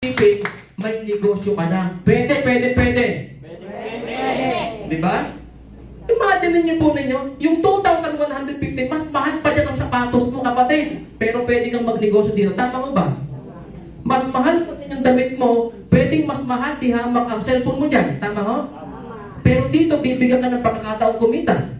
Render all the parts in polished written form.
isipin, may negosyo ka na. Pwede. Di ba? Imagine ninyo po ninyo, yung 2,150, mas mahal pa dyan ang sapatos mo, kapatid. Pero pwede kang magnegosyo dito. Tama mo ba? Mas mahal pa din yung damit mo, pwedeng mas mahal di hamak ang cellphone mo dyan. Tama ho? Pero dito, bibigyan ka ng pagkakataong kumita.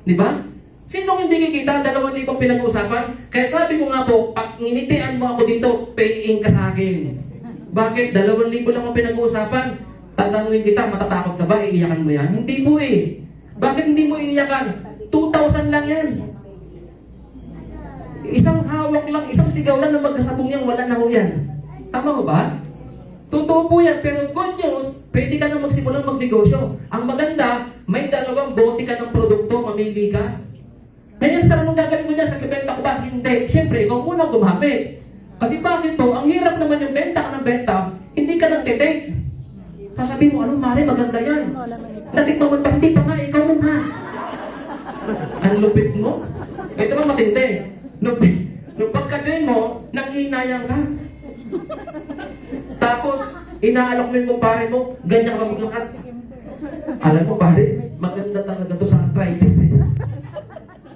Di ba? Sinong hindi kikita? 2,000 pinag-uusapan. Kaya sabi ko nga po, pag nginitian mo ako dito, paying ka sa akin. Bakit? 2,000 lang ako pinag-uusapan. Tatanungin kita, matatakot ka ba? Iiyakan mo yan? Hindi po eh. Bakit hindi mo iiyakan? 2,000 lang yan. Isang hawak lang, isang sigaw lang na magkasabong yan, wala na ho yan. Tama ho ba? Totoo po yan, pero good news, pwede ka na magsimulang magnegosyo. Ang maganda, may 2 bote ka ng produkto, mamili ka. Ngayon, saan anong gagawin mo dyan? Sa bibenta ko ba? Hindi. Siyempre, ikaw muna gumamit. Kasi bakit po? Ang hirap naman yung benta ka ng benta, hindi ka nang titake. Sasabihin mo, anong mare, maganda yan. Natikman mo pa, hindi pa nga, ikaw muna. Ang lupit mo. Ito ba matindi? Nung pagka-join mo, nanghihinayang ka. Tapos, inaalok mo yung kumpare mo, ganyan ka ba maglakad? Alam mo pare, maganda talaga to sa arthritis eh.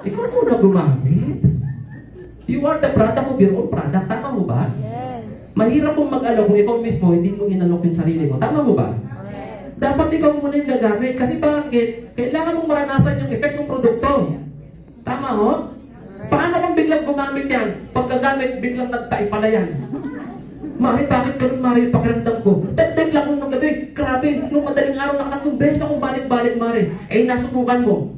Ikaw muna gumamit. You are the product of your own product. Tama mo ba? Yes. Mahirap kung mag-alok kung ikaw mismo, hindi mo inalok yung sarili mo. Tama mo ba? Yes. Dapat ikaw muna yung gagamit. Kasi bakit? Kailangan mong maranasan yung effect ng produkto. Tama ho? Paano kung biglang gumamit yan? Pagkagamit, biglang nagtae pala yan. Mami, bakit ganun Mari yung pakiramdam ko? Dagdag lang kung nung gabi. Grabe, nung madaling araw nakatong beses akong balik-balik Mari. Eh, nasubukan mo.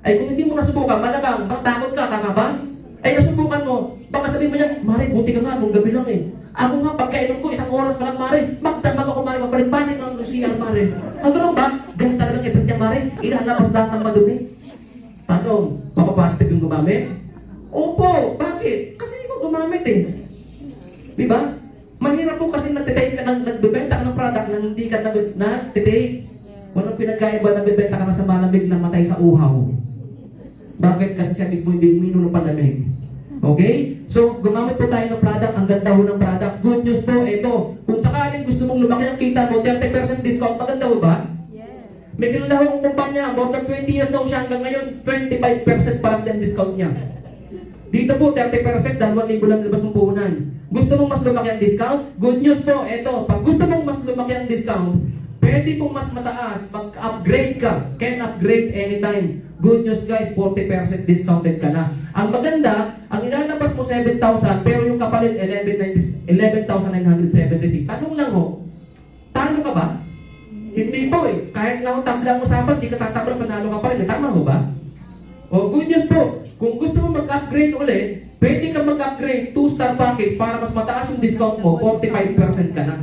Ay, kung hindi mo nasubukan, malamang, takot ka, tama ba? Ay, nasubukan mo. Baka sabihin mo niya, Mari, buti ka nga, nung gabi lang eh. Ako nga, pagkainom ko, 1 oras pa lang, Mari. Magdamag ako, Mari, mabalik-balik lang ng CR, Mari. Ang ganun ba? Ganun talagang effect niya, Mari. Ilalabas lahat ng madumi. Tanong, mapapositive yung gumamit? Opo, bakit? Kasi ikaw gumamit eh. Di ba? Mahirap po kasi natitake ka ng nagbibenta ka ng product na hindi ka natitake. Walang pinagkaiba na bibenta ka na sa malamig na matay sa uhaw. Bakit? Kasi siya mismo hindi uminom ng palamig. Okay? So, gumamit po tayo ng product. Ang ganda ho ng product. Good news po, ito. Kung sakaling gusto mong lumaki ang kita mo, 30% discount, maganda ho ba? Yes. May kilala akong kumpanya, more than 20 years na ho siya hanggang ngayon, 25% pa lang din discount niya. Dito po, 30%, 2,000 lang nilabas mong puhunan. Gusto mong mas lumaki ang discount? Good news po, eto. Pag gusto mong mas lumaki ang discount, pwede pong mas mataas, mag-upgrade ka. Can upgrade anytime. Good news guys, 40% discounted ka na. Ang maganda, ang ilalabas mo 7,000, pero yung kapalit 11,976. Tanong lang ho, talo ka ba? Hindi po eh. Kahit na tablang usapan, di ka tatablang, panalo ka pa rin. Tama ho ba? O, good news po. Kung gusto mo mag-upgrade ulit, pwede ka mag-upgrade 2-star package para mas mataas yung discount mo, 45% ka na.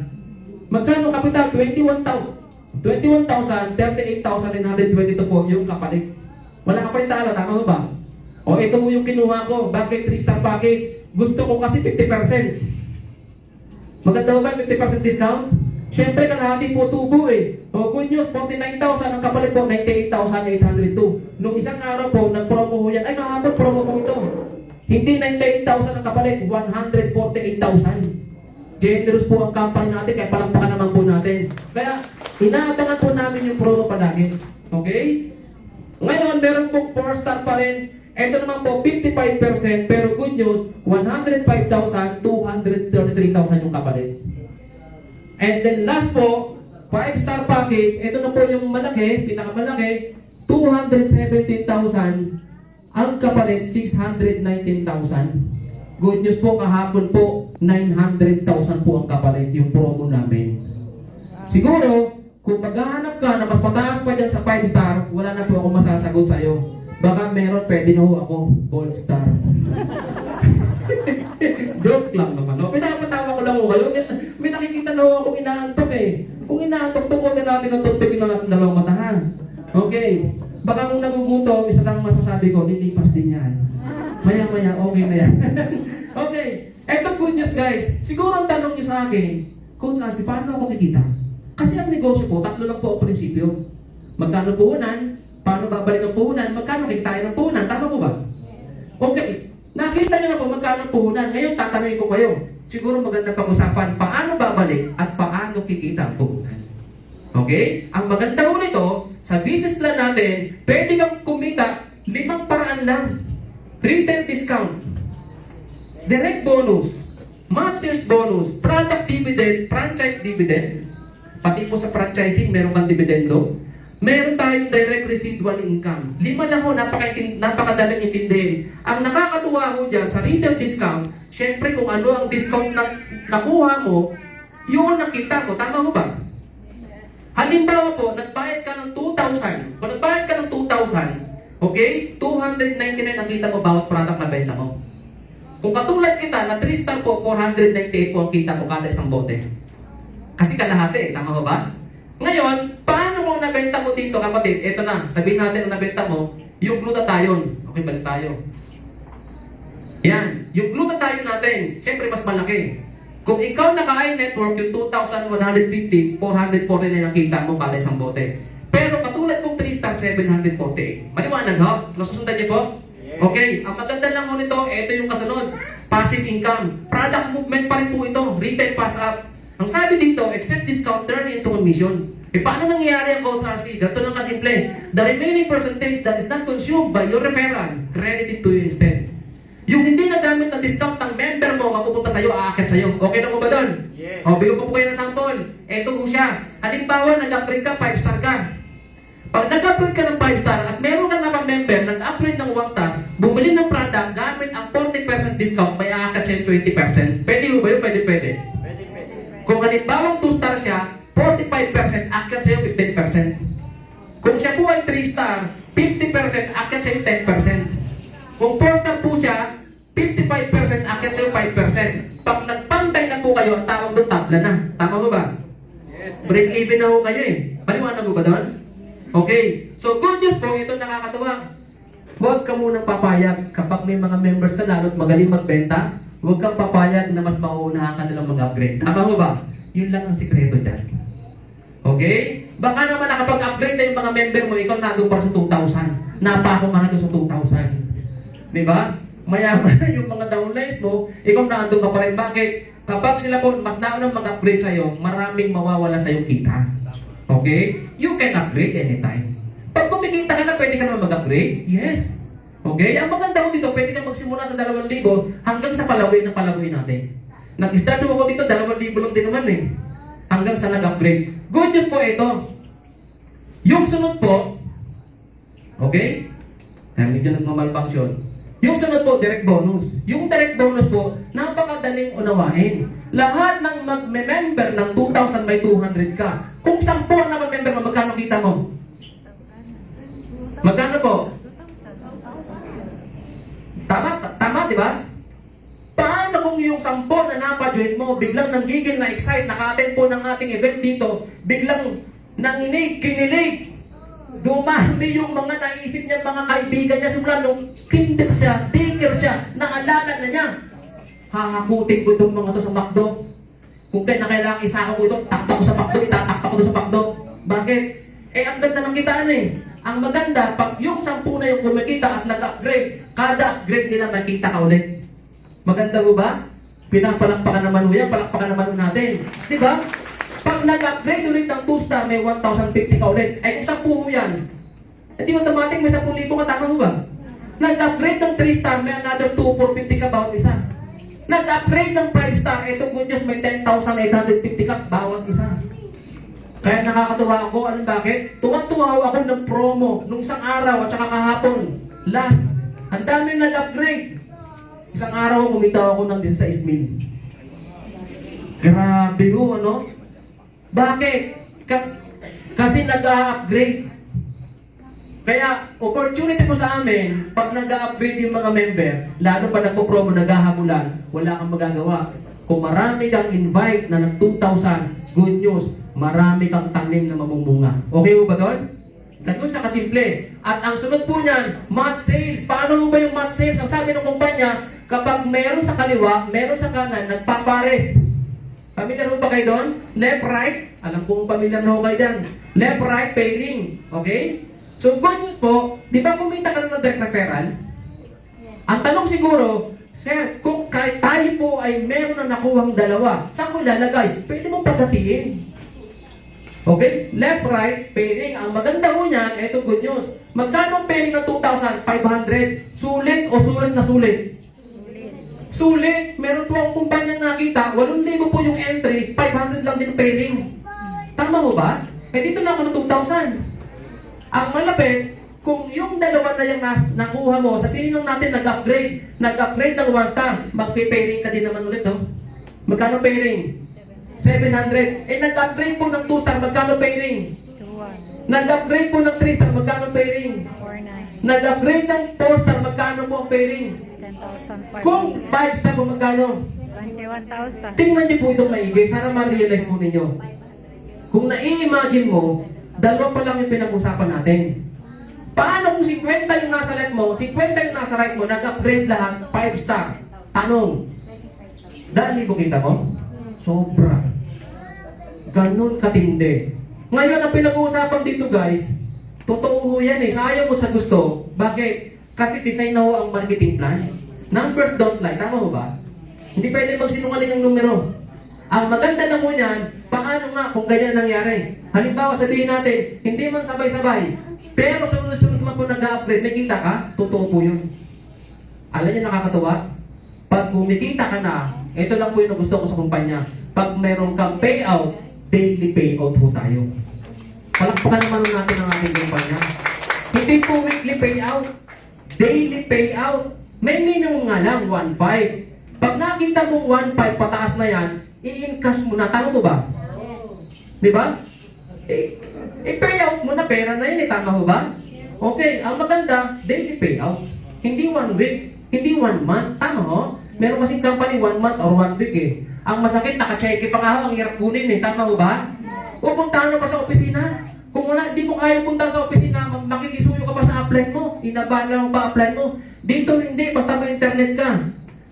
Magkano kapital? 21,000. 38,922 po yung kapalit. Wala ka pa rin talo, tama mo ba? O ito mo yung kinuha ko. Bakit 3-star package? Gusto ko kasi 50%. Maganda ba 50% discount? Siyempre kalahati po tubo eh. O good news, 49,000 ang kapalit po, 98,802. Nung isang araw po, nag-promo ho yan. Ay, kahapon promo po ito. Hindi 98,000 ang kapalit, 148,000. Generous po ang company natin, kaya palampakan naman po natin. Kaya, inaabangan po namin yung promo palagi. Okay? Ngayon, meron pong 4-star pa rin. Ito naman po, 55%, pero good news, 105,000, 233,000 yung kapalit. And then last po, 5-star package, ito na po yung malaki, pinakamalaki, 217,000, ang kapalit, 619,000. Good news po, kahapon po, 900,000 po ang kapalit, yung promo namin. Siguro, kung maghahanap ka na mas mataas pa dyan sa 5-star, wala na po ako masasagot sa'yo. Baka meron, pwede na ho ako, gold star. Joke lang naman, no? Pinapatawa ko lang ho kayo. May nakikita na ho akong inaantok eh. Kung inaantok, tukunin natin ang toothpick na natin 2 mata, ha? Okay. Baka kung nagugutom, isa lang masasabi ko, lilipas din yan. Maya-maya, okay na yan. Okay. Eto good news guys. Siguro ang tanong niyo sa akin, Coach Arcy, paano ako kikita? Kasi ang negosyo ko, 3 lang po ang prinsipyo. Magkano puhunan? Paano babalik ang puhunan? Magkano kikitain ng puhunan? Tama po ba? Okay. Nakita niyo na po magkano ang puhunan. Ngayon, tatanungin ko kayo. siguro maganda pag-usapan paano babalik at paano kikita ang puhunan. Okay? Ang maganda ho nito, sa business plan natin, pwede kang kumita 5 paraan lang. Retail discount, direct bonus, month sales bonus, product dividend, franchise dividend, pati po sa franchising, meron kang dividendo. Meron tayong direct residual income. 5 lang ho, napakadaling intindihin. Ang nakakatuwa ho dyan sa retail discount, syempre kung ano ang discount na nakuha mo, yun nakita mo. Tama ho ba? Halimbawa po, nagbayad ka ng 2,000. Kung nagbayad ka ng 2,000, okay, 299 ang kita mo bawat product na benta mo. Kung katulad kita, na 3-star po, 498 po ang kita mo kada isang bote. Kasi kalahati, tama ho ba? Ngayon, paano kung nabenta mo dito, kapatid? Ito na, sabihin natin na nabenta mo, yung glutathione. Okay, balik tayo. Yan, yung glutathione natin, siyempre mas malaki. Kung ikaw naka-high network, yung 2,150, 449 ang kita mo kada isang bote. Pero katulad kong 3-star, 748. Maliwanag ho? Nasusundan niyo po? Okay, ang maganda lang mo nito, ito yung kasunod. Passive income. Product movement pa rin po ito. Retail pass up. Ang sabi dito, excess discount turn into commission. E paano nangyayari ang Goals RC? Ganito lang kasimple. The remaining percentage that is not consumed by your referral, credited to you instead. Yung hindi nagamit na discount ng member mo, mapupunta sa'yo, aakit sa'yo. Okay na mo ba doon? Yes. O, bigyan ko po kayo ng sample. Ito po siya. Halimbawa, nag-upgrade ka, 5-star ka. Pag nag-upgrade ka ng 5-star at meron kang naka-member, nag-upgrade ng 1-star, bumili ng product, gamit ang 40% discount, may aakit sa'yo 20%. Pwede mo ba yun? Pwede. Kung halimbawang 2-star siya, 45%, akyat sa'yo 15%. Kung siya po ay 3-star, 50%, akyat sa'yo 10%. Kung 4-star po siya, 55%, akyat sa'yo 5%. Pag nagpantay na po kayo, ang tawag doon tabla na. Tama mo ba? Yes. Break even na ho kayo eh. Paliwanag mo ba doon? Okay. So good news po, ito nakakatuwa. Huwag ka munang papayag kapag may mga members ka lalo't magaling magbenta. Huwag kang papayag na mas mauunahan ka nilang mag-upgrade. Tama mo ba? Yun lang ang sikreto dyan. Okay? Baka naman nakapag-upgrade na yung mga member mo, ikaw nandun para sa 2,000. Napako ka na doon sa 2,000. Diba? Mayaman na yung mga downlines mo, ikaw nandun ka pa rin. Bakit? Kapag sila po mas naunang mag-upgrade sa'yo, maraming mawawala sa'yo kita. Okay? You can upgrade anytime. Pag kumikita ka na, pwede ka naman mag-upgrade? Yes. Okay? Ang maganda ko dito, pwede kang magsimula sa 2,000 hanggang sa palawin natin. Nag-start ako dito, 2,000 lang din naman eh. Hanggang sa nag-upgrade. Good news po ito. Yung sunod po, okay? Kaya medyo nagmamalfunction. Yung sunod po, direct bonus. Yung direct bonus po, napakadaling unawain. Lahat ng mag-member ng 2,000 by 200 ka. Kung 10 na mag-member mo, magkano kita mo? Magkano po? Tama, di ba? Paano kung yung 10 na napa-join mo, biglang nanggigil na excite, naka-attend po ng ating event dito, biglang nanginig, kinilig, dumami yung mga naisip niya, mga kaibigan niya, simula nung kinder siya, ticker siya, naalala na niya. Hahakutin ko itong mga to sa McDo. Kung kailangan isako ko ito, takpa ko sa McDo, itatakpa ko ito sa McDo. Bakit? Ang ganda ng kitaan eh. Ang maganda, pag yung 10 na yung kumikita at nag-upgrade, kada upgrade nila makita ka ulit. Maganda mo ba? Pinapalakpakan naman yan, palakpakan naman natin. Di ba? Pag nag-upgrade ulit ng 2-star, may 1,050 ka ulit. Ay kung 10 yan, hindi automatic may 10,000 ka, tama mo ba? Nag-upgrade ng 3-star, may another 2,450 ka bawat isa. Nag-upgrade ng 5-star, ito good news, may 10,850 ka bawat isa. Kaya nakakatuwa ako, alam bakit? Tuwang-tuwa ako ng promo nung isang araw at saka kahapon. Last, ang dami nag-upgrade. Isang araw, kumita ako ng 16,000. Grabe ho, ano? Bakit? Kasi nag-upgrade. Kaya, opportunity po sa amin, pag nag-upgrade yung mga member, lalo pa nagpo-promo, naghahabulan, wala kang magagawa. Kung marami kang invite na ng 2,000, good news, marami kang tanim na mamumunga. Okay mo ba doon? Ganun siya kasimple. At ang sunod po niyan, month sales. Paano mo ba yung month sales? Ang sabi ng kumpanya, kapag meron sa kaliwa, meron sa kanan, nagpapares. Pamilyar mo ba kayo doon? Left, right. Alam kong pamilyar na ho kayo dyan. Left, right, pairing. Okay? So good news po, di ba kumita ka ng direct referral? Ang tanong siguro, Sir, kung kahit tayo po ay meron na nakuhang dalawa, saan ko lalagay? Pwede mong paghatiin. Okay? Left, right, pairing. Ang maganda ko niyan, eto good news. Magkano ang pairing ng 2,500? Sulit o sulit na sulit? Sulit. Meron po ang kumpanyang nakita, 8,000 po yung entry, 500 lang din ang pairing. Tama mo ba? Eh dito na ako ng 2,000. Ang malapit, kung yung dalawa na yung nakuha mo, sa tingin lang natin nag-upgrade ng 1 star, magpe-pairing ka din naman ulit, no? Magkano pairing? 700. Eh nag-upgrade po ng 2 star, magkano pairing? 2,1. Nag-upgrade po ng 3 star, magkano pairing? 4,900. Nag-upgrade ng 4 star, magkano po ang pairing? 10,000. Kung 5 star po, magkano? 21,000. Tingnan niyo po itong maigi, sana ma-realize mo ninyo. Kung nai-imagine mo, dalawa pa lang yung pinag-usapan natin. Paano kung 50 yung nasa left mo, 50 yung nasa right mo, nag-upgrade lahat, 5 star? Tanong, 2,000 kita mo? Sobra. Ganun katindi. Ngayon, ang pinag-uusapan dito guys, totoo ho yan eh. Sayang mo sa gusto. Bakit? Kasi design na ho ang marketing plan. Numbers don't lie. Tama ho ba? Hindi pwede magsinungaling ang numero. Ang maganda na mo niyan, paano nga kung ganyan nangyari? Halimbawa, sabihin natin, hindi man sabay-sabay, pero sunod-sunod man po nag-upgrade, may kita ka? Totoo po yun. Alam niyo nakakatuwa? Pag bumikita ka na, ito lang po yung gusto ko sa kumpanya. Pag meron kang payout, daily payout po tayo. Palakpakan naman natin ang ating kumpanya. Hindi po weekly payout, daily payout. May minimum nga lang, 1.5. Pag nakita mong 1.5 pataas na yan, i-encash mo na. Tama mo ba? Di ba? I-payout mo na, pera na yun eh. Tama mo ba? Okay, ang maganda, daily payout. Hindi 1 week, hindi 1 month. Tama ho? Meron kasing company 1 month or 1 week eh. Ang masakit, naka-check pa nga ho, ang hirap kunin eh. Tama mo ba? Pupuntahan mo pa sa opisina. Kung wala, di mo kaya punta sa opisina, makikisuyo ka pa sa apply mo. Inabala mo pa apply mo. Dito hindi, basta may internet ka.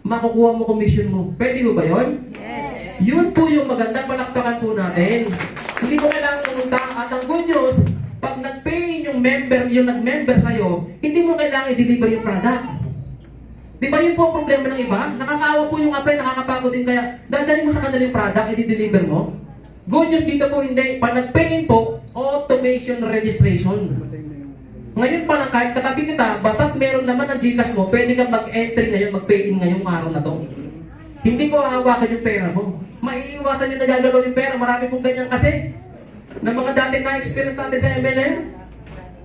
Makukuha mo commission mo. Pwede mo ba yun? Yes. Yun po yung magandang palakpakan po natin. Hindi mo kailangan pumunta. At ang good news, pag nag-pay yung member, yung nag-member sa'yo, hindi mo kailangan i-deliver yung product. Di ba yun po ang problema ng iba? Nakakaawa po yung apply, nakakapagod din kaya dadalhin mo sa kanila yung product, i-deliver mo. Good news dito po hindi. Pag nag-pay po, automation registration. Ngayon pa lang, kahit katabi kita, basta meron naman ang Gcash mo, pwede kang mag-entry ngayon, mag-pay in ngayong araw na to. Hindi ko hahawakan yung pera mo. Maiiwasan yung nagagalaw yung pera. Marami pong ganyan kasi. Na mga dati na-experience natin sa MLM.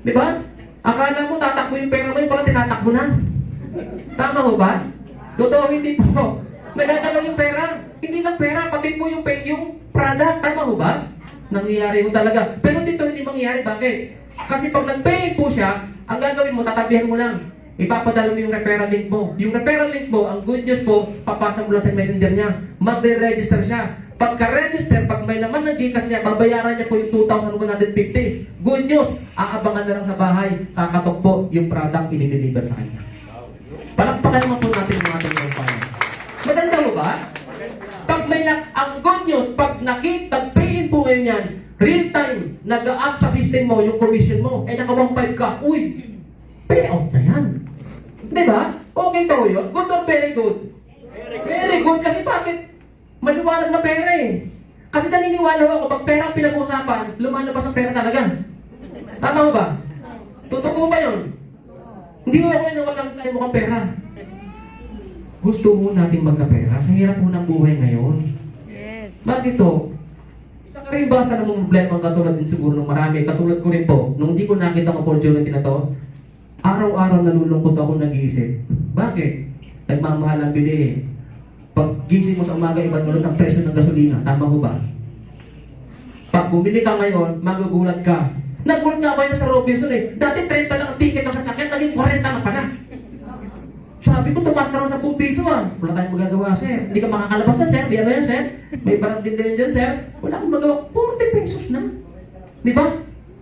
Di ba? Akala mo tatakbo yung pera mo, yung pala tinatakbo na. Tama ho ba? Totoo, hindi po. Nagagalaw yung pera. Hindi lang pera, pati po yung product. Tama ho ba? Nangyayari mo talaga. Pero dito hindi mangyayari. Bakit? Kasi pag nag-pay po siya, ang gagawin mo, tatabihan mo lang. Ipapadala mo yung referral link mo. Yung referral link mo, ang good news po, papasa mo lang sa messenger niya. Magre-register siya. Pagka-register, pag may laman ng Gcash niya, babayaran niya po yung 2,150. Good news, aabangan na lang sa bahay. Kakatok po yung product i-deliver sa kanya. Palakpakan naman po natin yung ating kumpanya. Maganda mo ba? Pag may ang good news, pag nag-pay-in po ngayon yan, real time, nag-up sa system mo yung commission mo, eh naka 1.5 ka, uy, payout na yan. Di ba? Okay ba yun? Good or very good? Very good. Kasi bakit? Maliwanag na pera eh. Kasi naniniwala ako, pag pera ang pinag-uusapan, lumalabas ang pera talaga. Tama mo ba? Totoo ba yun? Hindi ko ako naman lang tayo mukhang pera. Gusto mo natin magkapera? Sa hirap mo ng buhay ngayon. Yes. Bakit to? Isa ka rin ba sa namang problema katulad din siguro ng marami? Katulad ko rin po, nung hindi ko nakita ang opportunity na to, araw-araw nalulungkot ako nag-iisip. Bakit? Nagmamahal ang bilihin. Pag gising mo sa umaga, ibang ulit ang presyo ng gasolina. Tama ko ba? Pag bumili ka ngayon, magugulat ka. Nagulat nga ako yun sa Robinson eh. Dati 30 lang ang ticket ng sasakyan, naging 40 na pala. Sabi ko, tumas na lang 10 piso ah. Wala tayong magagawa, sir. Hindi ka makakalabas na, sir. Di ano yan, sir? May barang din din dyan, sir. Wala akong magawa. 40 pesos na. Di ba?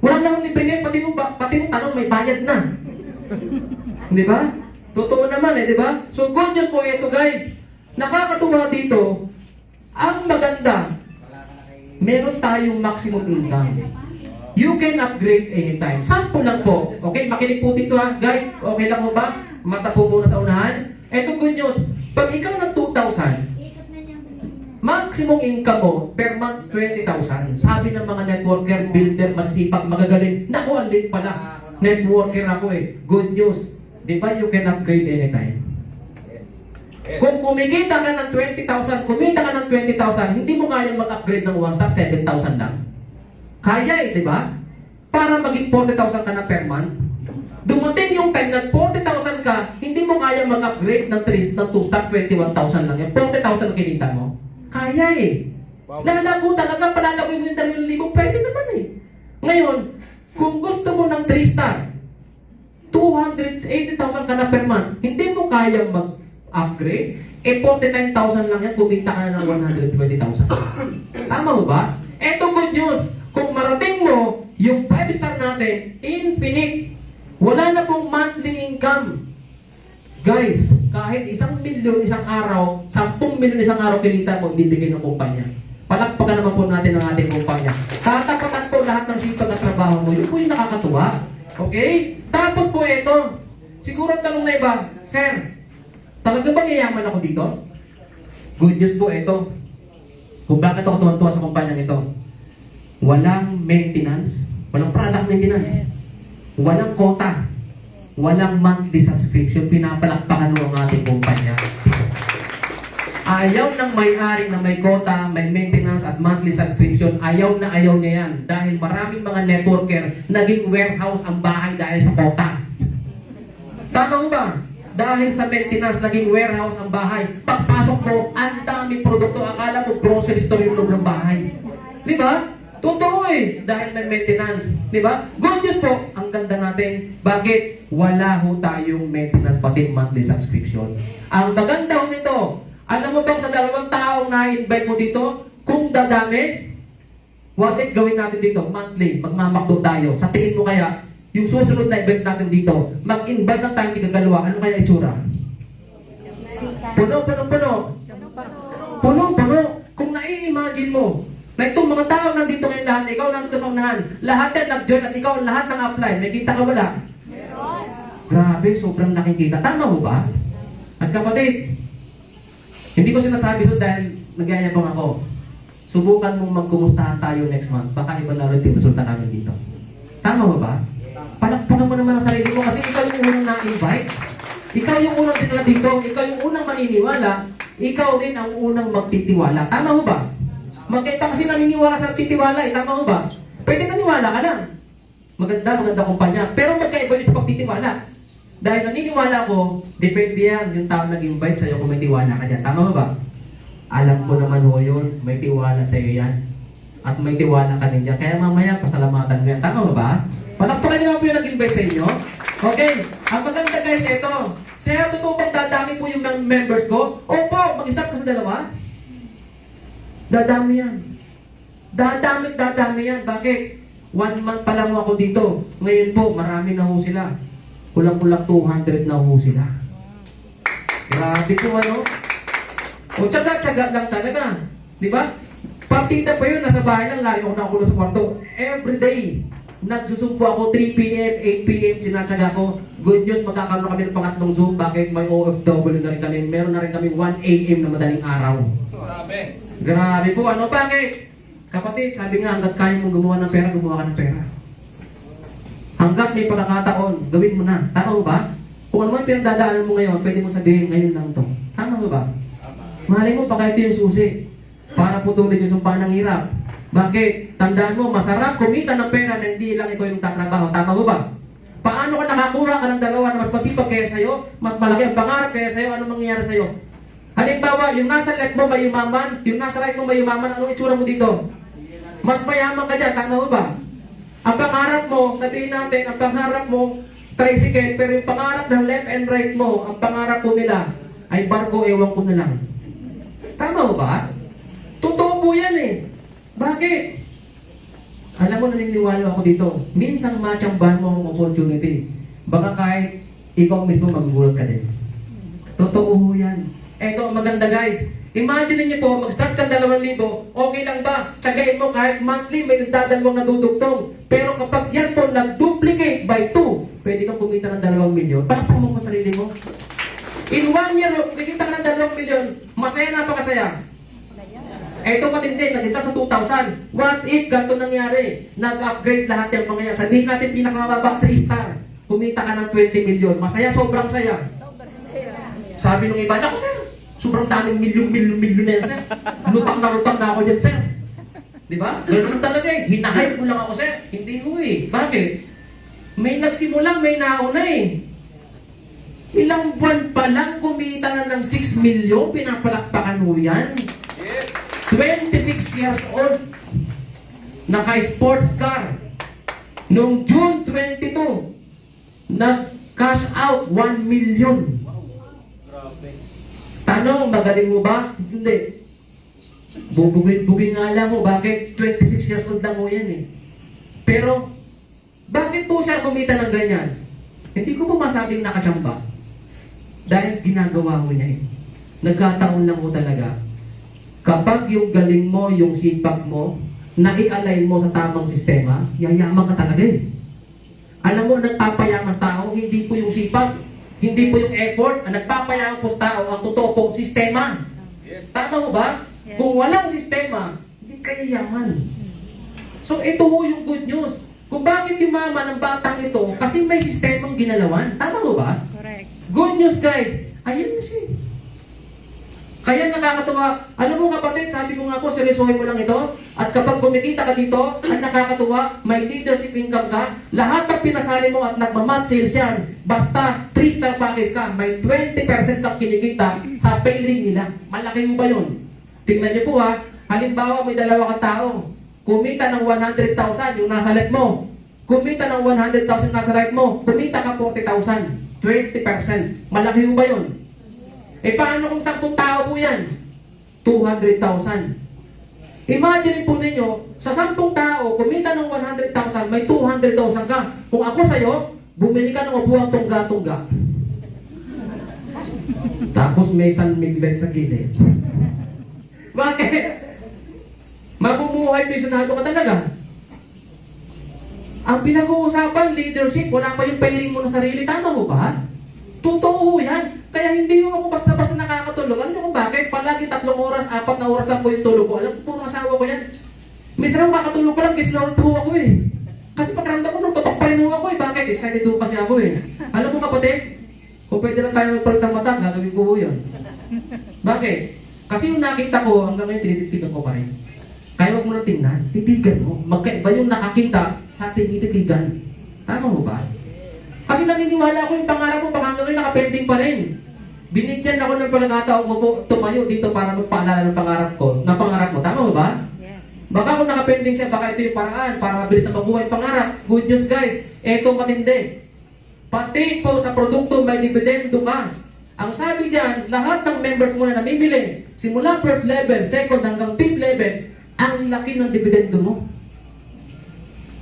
Wala na akong libre ngayon. Pati yung tanong may bayad na. Di ba? Totoo naman eh, di ba? So, good news po ito, guys. Nakakatuwa dito, ang maganda, meron tayong maximum income. You can upgrade anytime. Sample lang po. Okay, makinig po dito ha. Guys, okay lang mo ba? Mata po muna sa unahan. Ito good news. Pag ikaw ng 2,000, maximum income mo per month 20,000. Sabi ng mga networker, builder, masisipag, magagaling. Naku, ang late pala. Networker ako eh. Good news. Di ba you can upgrade anytime? Kung kumikita ka ng 20,000, kumita ka ng 20,000, hindi mo kaya mag-upgrade ng 1 star, 7,000 lang. Kaya eh, di ba? Para maging 40,000 ka na per month. Dumating yung time na 40,000 ka, hindi mo kaya mag-upgrade ng 2 star, 21,000 lang. Yung 40,000 kinita mo. Kaya eh. Lalago talaga, palalagoy mo yung 2,000, pwede naman eh. Ngayon, kung gusto mo ng 3 star, 280,000 ka na per month, hindi mo kaya mag-upgrade, eh 49,000 lang yan, kumita ka na ng 120,000. Tama mo ba? Eto good news, kung marating mo, yung 5 star natin, infinite. Wala na pong monthly income. Guys, kahit 1 milyon isang araw, 10 milyon isang araw kinita mo, ibibigay ng kumpanya. Palakpakan naman po natin ang ating kumpanya. Tatapatan po lahat ng sipag at trabaho mo. Yun po yung nakakatuwa. Okay? Tapos po ito. Siguro tanong na iba, Sir, talaga bang yayaman ako dito? Good news po ito. Kung bakit ako tuwan-tuwa sa kumpanyang ito. Walang maintenance. Walang product maintenance. Walang quota. Walang monthly subscription. Pinapalakpakan mo ang ating kumpanya. Ayaw ng may-ari na may quota, may maintenance at monthly subscription. Ayaw na ayaw niya yan. Dahil maraming mga networker naging warehouse ang bahay dahil sa quota. Tama mo ba? Dahil sa maintenance, naging warehouse ang bahay. Pagpasok mo, ang daming produkto. Akala mo grocery store yung loob ng bahay. Di ba? Totoo eh. Dahil may maintenance. Di ba? Good news po. Ang ganda natin. Bakit? Wala ho tayong maintenance pati monthly subscription. Ang maganda ho nito, alam mo bang sa 2 taong na-invite mo dito, kung dadami, what if gawin natin dito? Monthly, magmamakdo tayo. Sa tingin mo kaya, yung susunod na event natin dito, mag-invite ng tayong tigagalawa, ano kaya itsura? Puno. Kung nai-imagine mo, na itong mga tao nandito ngayon lahat, ikaw nandito sa unahan, lahat yan nag-join at ikaw lahat ng apply, may kita ka wala? Grabe, sobrang laking kita. Tama mo ba? At kapatid, hindi ko sinasabi ito dahil nagyayabang ako. Subukan mong magkumustahan tayo next month. Baka iba lalo yung resulta namin dito. Tama mo ba? Palakpakan mo naman ang sarili mo kasi ikaw yung unang na-invite. Ikaw yung unang tinala dito. Ikaw yung unang maniniwala. Ikaw rin ang unang magtitiwala. Tama mo ba? Magkita kasi naniniwala sa titiwala eh. Tama mo ba? Pwede naniwala ka lang. Maganda kumpanya. Pero magkaiba yun sa pagtitiwala. Dahil naniniwala ko, depende yan yung tao nag-invite sa'yo kung may tiwala ka dyan. Tama ba? Alam ko naman ho yun, may tiwala sa'yo yan. At may tiwala ka din dyan. Kaya mamaya, pasalamatan mo yan. Tama ba? Palakpakan niyo po yung nag-invite sa inyo. Okay, ang maganda guys, ito. Sir, totoo bang dadami po yung members ko? Opo, mag-start ka sa 2. Dadami yan. Dadami yan. Bakit? 1 month pa lang ako dito. Ngayon po, marami na ho sila. Kulang-kulang 200 na ho sila. Grabe po ano? O tsaga-tsaga lang talaga. Di ba? Partida pa yun, nasa bahay lang, layo ko na ako sa kwarto. Every day, nagsusumpo ako 3 p.m., 8 p.m., sinatsaga ko. Good news, magkakaroon kami ng pangatlong Zoom. Bakit? May OFW na rin kami. Meron na rin kami 1 a.m. na madaling araw. Grabe po. Ano? Bakit? Kapatid, sabi nga, hanggat kaya mong gumawa ng pera, gumawa ka ng pera. Hanggat may pagkakataon, gawin mo na. Tama mo ba? Kung ano man pinagdadaanan mo ngayon, pwede mo sabihin ngayon lang to. Tama mo ba? Malay mo, baka ito yung susi. Para putulin yung sumpa ng hirap. Bakit? Tandaan mo, masarap kumita ng pera na hindi lang ikaw yung tatrabaho. Tama mo ba? Paano ka nakakuha ka ng 2 na mas masipag kaya sa'yo, mas malaki ang pangarap kaya sa'yo, anong mangyayari sa'yo? Halimbawa, yung nasa left mo may yumaman, yung nasa right mo may yumaman, anong itsura mo dito? Mas mayaman ka dyan, tama mo ba? Ang pangarap mo, sabihin natin, ang pangarap mo, tricycle, pero yung pangarap ng left and right mo, ang pangarap po nila, ay barko, ewan ko na lang. Tama mo ba? Totoo po yan eh. Bakit? Alam mo, naniniwala ako dito. Minsang matsambahan mo ang opportunity. Baka kahit ikaw mismo magugulat ka din. Totoo po yan. Eto, maganda guys. Imagine niyo po, mag-start ka 2,000, okay lang ba? Tsagain mo kahit monthly, may nagdadalawang nadudugtong. Pero kapag yan po nag-duplicate by 2, pwede kang kumita ng 2 milyon. Palakpakan mo sa sarili mo. In 1 year, kumikita ka ng 2 milyon, masaya, napakasaya. Ito matindi, nag-start sa 2,000. What if ganito nangyari? Nag-upgrade lahat yung mga yan. Sabihin natin pinakamababa, 3 star. Kumita ka ng 20 milyon. Masaya, sobrang saya. Sabi nung iba, naku sir, sobrang daming milyon na yan sir. Lutang na ako dyan sir. Di ba? Ganoon talaga eh. Hinahype mo lang ako sir. Hindi ko eh. Bakit? May nagsimulang, may nauna eh. Ilang buwan pa lang kumita na ng 6 milyon, pinapalakpakan mo yan. 26 years old, naka-sports car. Noong June 22, nag-cash out 1 million. Tanong, magaling mo ba? Hindi. Bubugin nga lang mo, bakit 26 years old lang mo yan eh. Pero, bakit po siya kumita ng ganyan? Hindi ko po masabing nakachamba. Dahil ginagawa mo niya eh. Nagkataon lang mo talaga. Kapag yung galing mo, yung sipag mo, nai-align mo sa tamang sistema, yayaman ka talaga eh. Alam mo, nagpapayaman sa tao, hindi po yung sipag, hindi po yung effort, ang nagpapayaman po sa tao, ang totoo pong sistema. Yes. Tama mo ba? Yes. Kung walang sistema, hindi kayo yaman. So ito po yung good news. Kung bakit yumaman ng batang ito, kasi may sistemang ginalawan. Tama mo ba? Correct. Good news guys, ayan na siya. Kaya nakakatuwa. Alam mo kapatid, sabi ko nga po, seryosohin mo lang ito. At kapag kumikita ka dito, ang nakakatuwa, may leadership income ka, lahat ng pinasali mo at nagmamat sales yan, basta 3-star package ka, may 20% kang kinikita sa payring nila. Malaki mo ba yun? Tingnan niyo po ha, halimbawa may 2 kang tao, kumita ng 100,000 yung nasa left mo, kumita ng 100,000 nasa right mo, kumita ka 40,000. 20%. Malaki mo ba yun? Eh paano kung 10 tao po yan? 200,000. Imagine po ninyo, sa 10 tao, kumita ng 100,000, may 200,000 ka. Kung ako sa'yo, bumili ka ng upuang tungga-tungga. Tapos may San Miguel sa gilid. Bakit? Mamumuhay pensionado ka talaga. Ang pinag-uusapan, leadership, wala pa yung pairing mo ng sarili. Tama mo ba? Totoo yan. Kaya hindi yung ako basta-basta nakakatulog. Alam niyo kung bakit? Palagi 3 oras, 4 na oras lang po yung tulog ko. Alam ko po ng asawa ko yan. Minsan ako makatulog ko lang, gislawag po ako eh. Kasi pagkaramdam ko, tutok pa rin ako eh. Bakit? Excited po kasi ako eh. Alam mo kapatid, kung pwede lang tayo magpalit ng mata, gagawin ko po yun. Bakit? Kasi yung nakita ko, hanggang ngayon tinititigan ko pa rin. Kaya huwag mo nang tingnan, titigan mo. Magkaiba yung nakakita sa ating ititigan. Tama mo ba? Kasi naniniwala ko yung pangarap mo, hanggang ngayon nakapending pa rin. Binigyan ako ng pagkakataon mo po tumayo dito para magpaalala ng pangarap ko, ng pangarap mo. Tama mo ba? Yes. Baka kung nakapending siya, baka ito yung paraan para mabilis na mabuhay pangarap. Good news guys, eto matindi. Pati po sa produkto may dividendo ka. Ang sabi diyan, lahat ng members mo na namimili, simula first level, second hanggang 5th level, ang laki ng dividendo mo.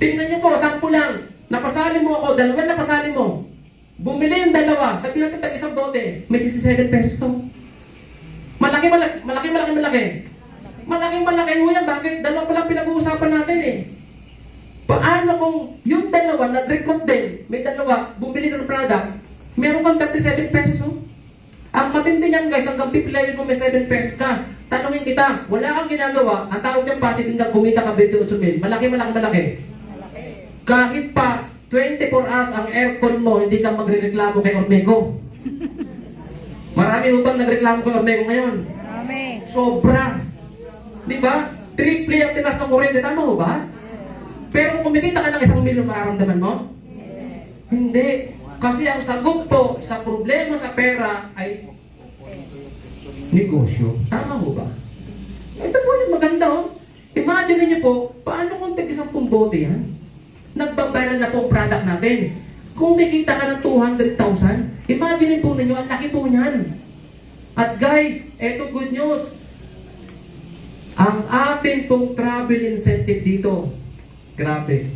Tingnan niyo po, 10 lang. Napasali mo ako, 2 napasali mo. Bumili yung 2, sabihin natin tag-isang bote, may 67 pesos to. Malaki. Malaki ho yan. Bakit? 2 pa lang pinag-uusapan natin eh. Paano kung yung 2, nag-recruit din, may 2, bumili ng product, meron kang 37 pesos oh. Ang matindi niyan guys, hanggang 5th level mo may 7 pesos ka. Tanungin kita, wala kang ginagawa, ang tawag niyan passive income, kumita ka 28,000. Malaki. Kahit pa 24 hours ang aircon mo, hindi ka magrereklamo kay Ormego. Marami mo bang nagreklamo kay Ormego ngayon? Amen. Sobra. Di ba? Triple ang tinas ng kuryente, tama mo ba? Pero kung kumikita ka ng 1 milyon, mararamdaman mo? Hindi. Kasi ang sagot po sa problema sa pera ay negosyo. Tama mo ba? Ito po yung maganda oh. Imagine niyo po, paano kung tig-10 bote yan? Nagbabayaran na po ang product natin. Kung kumikita ka ng 200,000, imagine po ninyo, ang laki po niyan. At guys, eto good news. Ang atin pong travel incentive dito, grabe.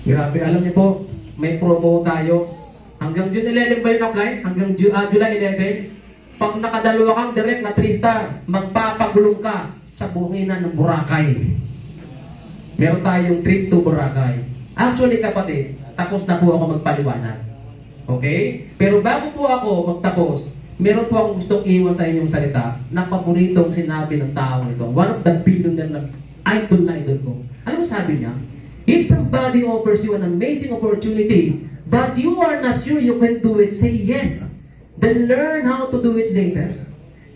Alam niyo po, may promo tayo. Hanggang June 11 ba yung apply? Hanggang July 11. Pag nakadalawa kang direct na 3-star, magpapagulong ka sa buhinan ng Boracay. Meron tayong trip to Boracay. Actually kapatid, tapos na po ako magpaliwanag. Okay? Pero bago po ako magtapos, meron po akong gustong iwan sa inyong salita na paboritong sinabi ng tao ito. One of the billionaire na idol ko. Alam mo sabi niya? If somebody offers you an amazing opportunity, but you are not sure you can do it, say yes. Then learn how to do it later.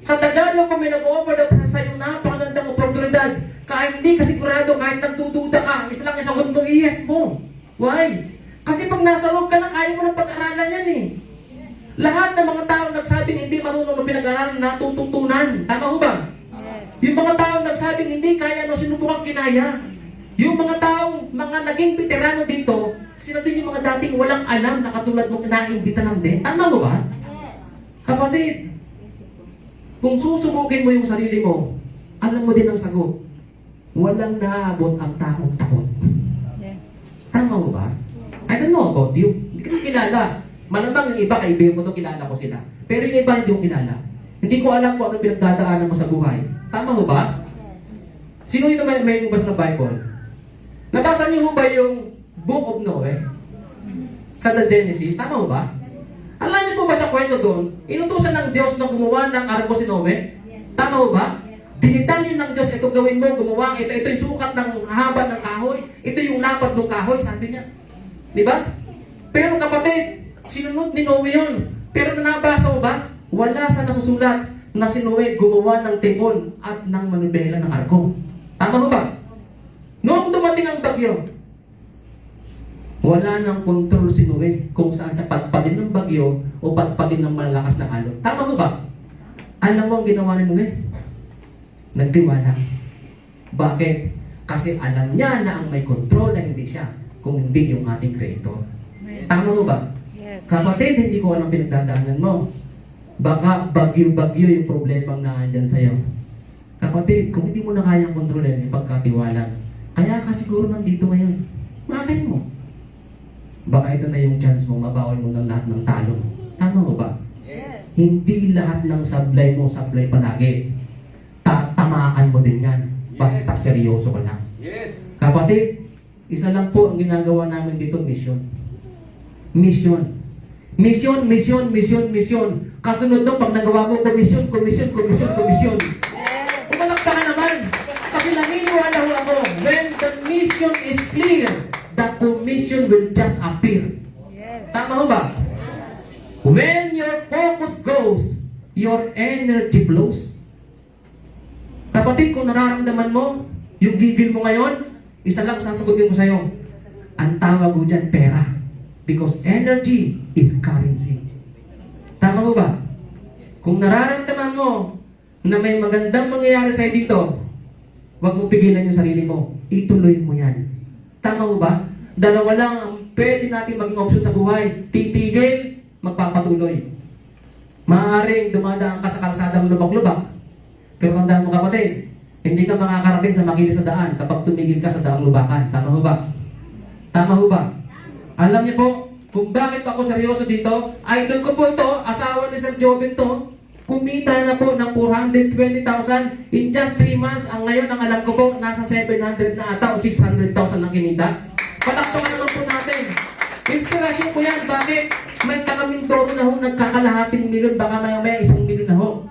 Sa Tagalog, kung may nag-offer sa iyo napakagandang oportunidad, kahit hindi ka sigurado, kahit nagdududa ka, isa lang isagot mo, yes mo. Why? Kasi pag nasa loob ka na, kaya mo ng pag-aralan yan eh. Lahat ng mga tao nagsabing hindi marunong ng pinag-aralan, natututunan. Tama ho ba? Yung mga tao nagsabing hindi kaya, no, sinubukan kinaya. Yung mga taong, mga naging veterano dito, sila din yung mga dating walang alam na katulad mong naimbita lang din. Tama mo ba? Kapatid, kung susubukin mo yung sarili mo, alam mo din ang sagot. Walang naabot ang taong takot. Tama mo ba? I don't know about you. Hindi ka na kilala. Malamang yung iba, kaibigan ko ito, kilala ko sila. Pero yung iba, hindi ko kilala. Hindi ko alam kung anong pinagdadaanan mo sa buhay. Tama mo ba? Sino yung may mabasa ng Bible? Nabasa niyo ba yung Book of Noah? Sa The Genesis? Tama mo ba? Alam niyo po ba sa kwento doon, inutusan ng Diyos na gumawa ng arko si Noah? Tama mo ba? Dinitalin ng Diyos, ito gawin mo, gumawa, ito yung sukat ng haba ng kahoy, ito yung lapad ng kahoy, sabi niya. Di ba? Pero kapatid, sinunod ni Noe yun. Pero nabasa mo ba? Wala sa nasusulat na si Noe gumawa ng timon at ng manubela ng arko. Tama mo ba? Noong dumating ang bagyo, wala nang kontrol si Noe kung saan siya padpadin ng bagyo o padpadin ng malalakas na alon. Tama mo ba? Alam mo ang ginawa ni Noe? Nagtiwala. Bakit? Kasi alam niya na ang may kontrol ay hindi siya, kung hindi yung ating Creator. Tama mo ba? Yes. Kapatid, hindi ko alam pinagdadaanan mo. Baka bagyo-bagyo yung problemang naandyan sa'yo. Kapatid, kung hindi mo na kayang kontrolin yung pagkatiwala, kaya ka siguro nandito ngayon. Malay mo. Baka ito na yung chance mo, mabawan mo ng lahat ng talo mo. Tama mo ba? Yes. Hindi lahat ng sablay mo, sablay palagi. Tatamaan mo din yan. Basta seryoso ka lang. Yes. Kapatid, isa lang po ang ginagawa namin dito, mission. Mission. Mission, mission, mission, mission. Kasunod doon, pag nagawa mo, commission, commission, commission, commission. Umalakta ka naman. Kasi naniniwala ho ako, when the mission is clear, the commission will just appear. Yes. Tama ho ba? When your focus goes, your energy flows. Kapatid, kung nararamdaman mo, yung gigil mo ngayon, isa lang sasagutin ko sa'yo. Ang tawag ko dyan, pera. Because energy is currency. Tama mo ba? Kung nararamdaman mo na may magandang mangyayari sa'yo dito, huwag mong pigilan yung sarili mo. Ituloy mo yan. Tama mo ba? Dalawa lang ang pwede natin maging option sa buhay. Titigil, magpapatuloy. Maaaring dumadaan ka sa kalsadang lubak-lubak. Pero tandaan mo kapatid, hindi ka makakarating sa makinis na daan kapag tumigil ka sa daang lubakan. Tama ho ba? Tama ho ba? Alam niyo po, kung bakit ako seryoso dito, idol ko po ito, asawa ni Sir Jobin to, kumita na po ng 420,000 in just 3 months. Ang ngayon, ang alam ko po, nasa 700 na ata o 600,000 ang kinita. Palakpakan naman po natin. Inspirasyon po yan. Bakit? May taga-Mindoro na ho, nagkakalahating milyon, baka maya-maya 1 milyon na ho.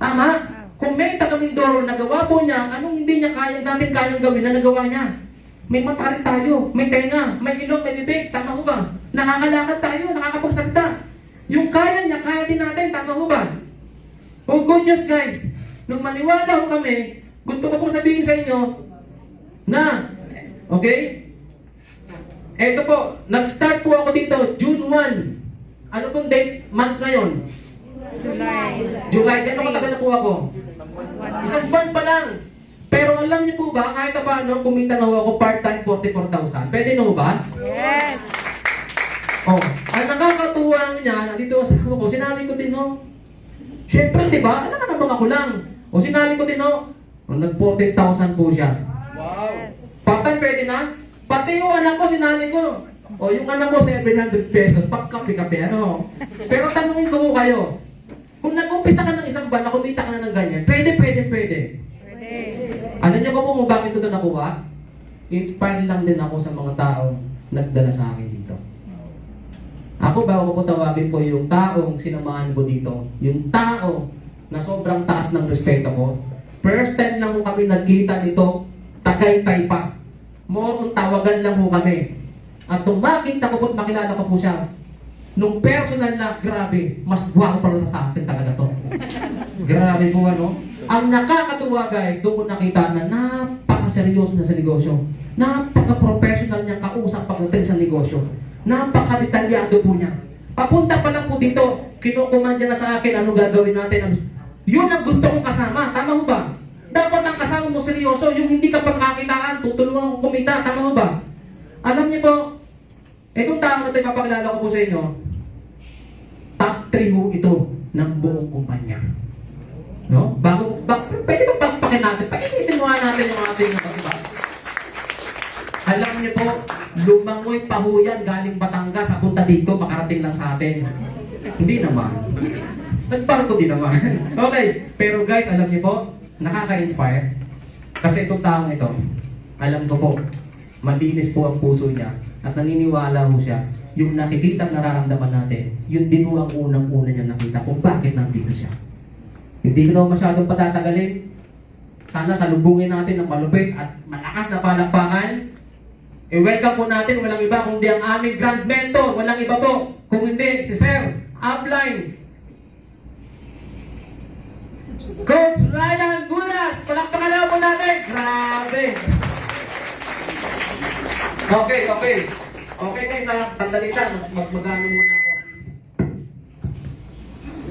Tama? Kung may taga-Mindoro, nagawa po niya, anong hindi niya dating kayang gawin na nagawa niya? May mata rin tayo, may tenga, may ilong, may bibig, tama ho ba? Nakakalakad tayo, nakakapagsalita. Yung kaya niya, kaya din natin, tama ho ba? Oh, good news guys, nung maniwala ho kami, gusto ko pong sabihin sa inyo, na, okay? Eto po, nag-start po ako dito, June 1. Ano pong date, month ngayon? July, gano'ng katagal na po ako? Isang buwan pa lang. Pero alam niyo po ba, kahit paano, kumita na ho ako part-time 44,000. Pwede na ho ba? Yes. Oh, ang nakakatuwa niya, nandito sa ko, sinali ko din ho. Siyempre, di ba? Alam ka naman ako lang. O sinali ko din ho. O, nag-14,000 po siya. Wow. Part-time pwede na? Pati yung anak ko, sinali ko. O, yung anak ko, 700 pesos. Pagkape-kape, ano? Pero tanungin ko ho kayo, kung nag-umpisa ka ng isang buwan, kumita ka na ng ganyan, pwede. Pwede. Alam niyo ko po bakit ito nakuha? Inspired lang din ako sa mga tao nagdala sa akin dito. Ako bago ko tawagin po yung taong sinamahan ko dito, yung tao na sobrang taas ng respeto ko. First time lang ko kami nagkita nito, Tagaytay pa. More on tawagan lang ko kami. At nung makita ko po't makilala ko po siya, nung personal na, grabe, mas guwapo pala sa akin talaga to. Grabe po ano. Ang nakakatuwa guys, doon ko nakita na napaka-seryoso na sa negosyo. Napaka-professional niyang kausap pagdating sa negosyo. Napaka-detalyado po niya. Papunta pa lang po dito, kinukuman niya na sa akin, ano gagawin natin. Yun ang gusto kong kasama, tama mo ba? Dapat ang kasama mo seryoso, yung hindi ka pagkakitaan, tutulungan ko kumita, tama mo ba? Alam niyo po, itong tao na ito, ipapakilala ko po sa inyo, top 3 ho ito ng buong kumpanya. No? Pwede ba pagpakin natin? Painitin mo natin yung ating diba? Alam niyo po, lumangoy pa ho yan galing Batangas, punta dito, makarating lang sa atin. Hindi naman. Nagparko din naman. Okay, pero guys, alam niyo po, nakaka-inspire. Kasi itong taong ito, alam ko po, malinis po ang puso niya at naniniwala ho siya, yung nakikita at nararamdaman natin, yun din ho ang unang-una niya nakita kung bakit nandito siya. Hindi ko na masyadong patatagalin. Sana salubungin natin ng malupit at malakas na palakpakan. I-welcome po natin, walang iba kundi ang aming grand mentor. Walang iba po, kung hindi, si Sir Upline. Coach Ryan Gunas! Palakpakan na po natin! Grabe! Okay. Okay guys, sandali lang. Mag-ano muna ako.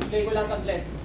Play ko lang saglit.